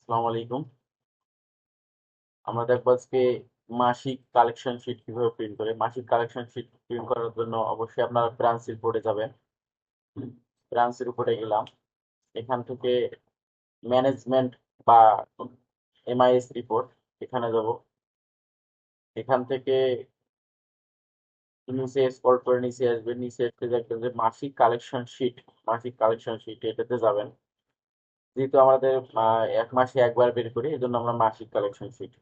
আসসালামু আলাইকুম। আমরা দেখবো আজকে মাসিক কালেকশন শিট কিভাবে প্রিন্ট করে। মাসিক কালেকশন শিট প্রিন্ট করার জন্য অবশ্যই আপনারা ব্রাঞ্চ রিপোর্টে যাবেন। ব্রাঞ্চ রিপোর্টে গেলাম, এখান থেকে ম্যানেজমেন্ট বা এমআইএস রিপোর্ট এখানে যাব। এখান থেকে নিচে স্ক্রল করে নিচে আসবেন, নিচে এসে দেখবেন যে মাসিক কালেকশন শিট। মাসিক কালেকশন শিট এটাতে যাবেন। যেহেতু আমাদের এক মাসে একবার বের করি, এই জন্য আমরা মাসিক কালেকশন শিট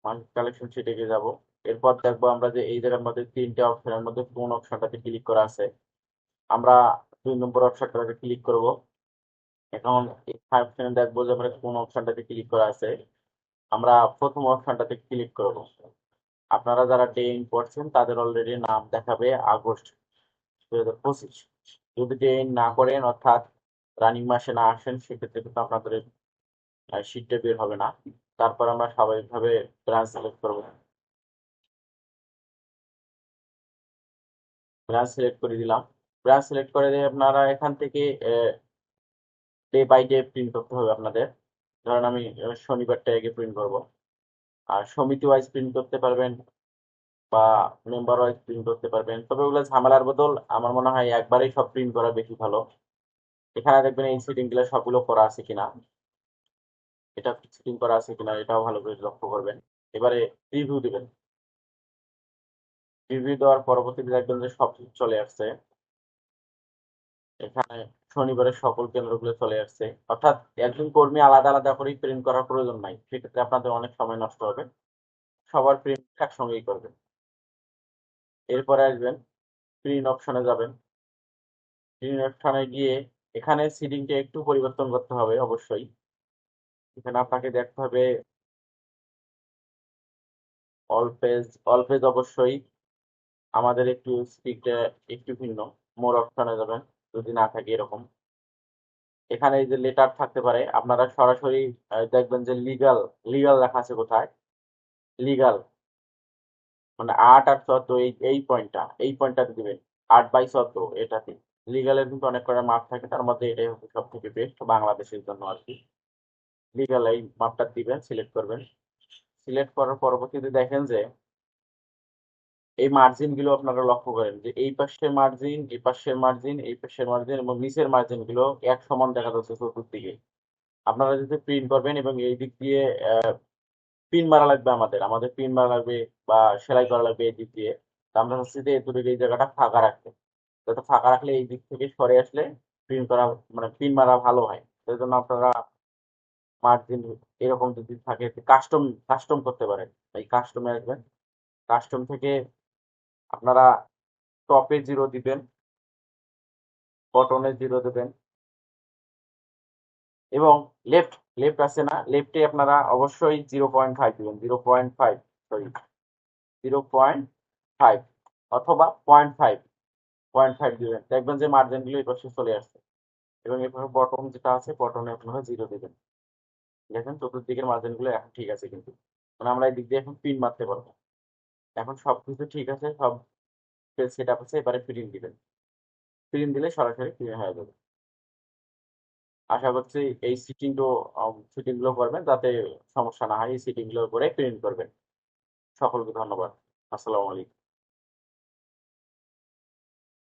মার্কেট কালেকশন শিটে যাব। এরপর দেখবো আমরা যে এই জায়গার মধ্যে তিনটে অপশনের মধ্যে কোন অপশনটাতে ক্লিক করা আছে। আমরা 2 নম্বর অপশনটাতে ক্লিক করব। এখন এই অপশনে দেখবো যে আমরা কোন অপশনটাতে ক্লিক করা আছে। আমরা প্রথম অপশনটাতে ক্লিক করব। আপনারা যারা ডে ইন করছেন তাদের অলরেডি নাম দেখাবে আগস্ট 2025। যদি ডে ইন না করেন অর্থাৎ রানিং মাসে না আসেন, সেক্ষেত্রে কিন্তু আপনাদের শিটটা বের হবে না। তারপর আমরা স্বাভাবিকভাবে ব্রাঞ্চ সিলেক্ট করবো। ব্রাঞ্চ সিলেক্ট করে দিলাম। ব্রাঞ্চ সিলেক্ট করে দিয়ে আপনারা এখান থেকে ডে বাই ডে প্রিন্ট করতে হবে আপনাদের। ধরেন আমি শনিবারটা আগে প্রিন্ট করব। আর সমিতি ওয়াইজ প্রিন্ট করতে পারবেন বা মেম্বার ওয়াইজ প্রিন্ট করতে পারবেন, তবে ওগুলো ঝামেলার বদল আমার মনে হয় একবারেই সব প্রিন্ট করা বেশি ভালো। এখানে দেখবেন এই সেটিং গুলো সবগুলো করা আছে কিনা, এটা সেটিং করা আছে কিনা এটাও ভালো করে লক্ষ্য করবেন। এবারে রিভিউ দিবেন। রিভিউ দেওয়ার পরবর্তীতে দেখবেন যে সব কিছু চলে আসছে। এখানে শনিবারের সকল কেন্দ্রগুলো চলে আসছে, অর্থাৎ একজন কর্মী আলাদা আলাদা করে প্রিন্ট করার প্রয়োজন নাই। সেক্ষেত্রে আপনাদের অনেক সময় নষ্ট হবে। সবার প্রিন্ট একসঙ্গেই করবেন। এরপরে আসবেন, প্রিন্ট অপশনে যাবেন। প্রিন্ট অপশনে গিয়ে এখানে সিডিংটা একটু পরিবর্তন করতে হবে অবশ্যই। এখানে আপনাকে দেখতে হবে অল পেজ। অল পেজ অবশ্যই আমাদের একটু স্টিকটা একটু ভিন্ন। মোর অপশনে যাবেন যদি না থাকে এরকম। এখানে এই যে লেটার থাকতে পারে, আপনারা সরাসরি দেখবেন যে লিগাল। লিগাল লেখা আছে কোথায়? লিগাল মানে 8 আর 14, এই পয়েন্টটাতে দিবেন। 8/14 এটাতে। লিগালের কিন্তু অনেক কটা মাপ থাকে, তার মধ্যে এটাই হচ্ছে সব থেকে বেস্ট বাংলাদেশের জন্য আর কি। লিগাল এই মাপটা দিবেন, সিলেক্ট করবেন। সিলেক্ট করার পরবর্তীতে দেখেন যে এই মার্জিন গুলো আপনারা লক্ষ্য করেন যে এই পাশের মার্জিন, এই পাশের মার্জিন, এই পাশের মার্জিন এবং নিচের মার্জিন গুলো এক সমান দেখা যাচ্ছে চতুর্দিকে। আপনারা যদি প্রিন্ট করবেন এবং এই দিক দিয়ে পিন মারা লাগবে, আমাদের পিন মারা লাগবে বা সেলাই করা লাগবে এই দিক দিয়ে। তো আমরা হচ্ছে যে এতটুকু এই জায়গাটা ফাঁকা রাখতে, যাতে ফাঁকা রাখলে এই দিক থেকে সরে আসলে প্রিন্ট করা মানে পিন মারা ভালো হয়। সেই জন্য আপনারা মার্জিন এরকম যদি থাকে কাস্টম কাস্টম করতে পারেন। এই কাস্টমে আসবেন। কাস্টম থেকে আপনারা টপে 0 দিবেন, বটনে 0 দেবেন এবং লেফট লেফট আছে না, লেফটে আপনারা অবশ্যই 0.5 দিবেন। 0.5, সরি 0.5 অথবা 0.5। 0.5 দিবেন, দেখবেন যে মার্জিন গুলো এই পাশে চলে আসছে। এবং এরপর বটম যেটা আছে, বটনে আপনারা 0 দিবেন। দেখেন চতুর্দিকের মার্জিন গুলো এখন ঠিক আছে, কিন্তু মানে আমরা এই দিক দিয়ে এখন পিন মারতে পারবো। এখন সবকিছু ঠিক আছে, সব সেট আপ আছে। এবারে প্রিন্ট দিবেন। প্রিন্ট দিলে সরাসরি প্রিন্ট হয়ে যাবে। আশা করছি এই সিটিং গুলো করবেন যাতে সমস্যা না হয়। এই সিটিং গুলো করে প্রিন্ট করবেন। সকলকে ধন্যবাদ। আসসালামু আলাইকুম।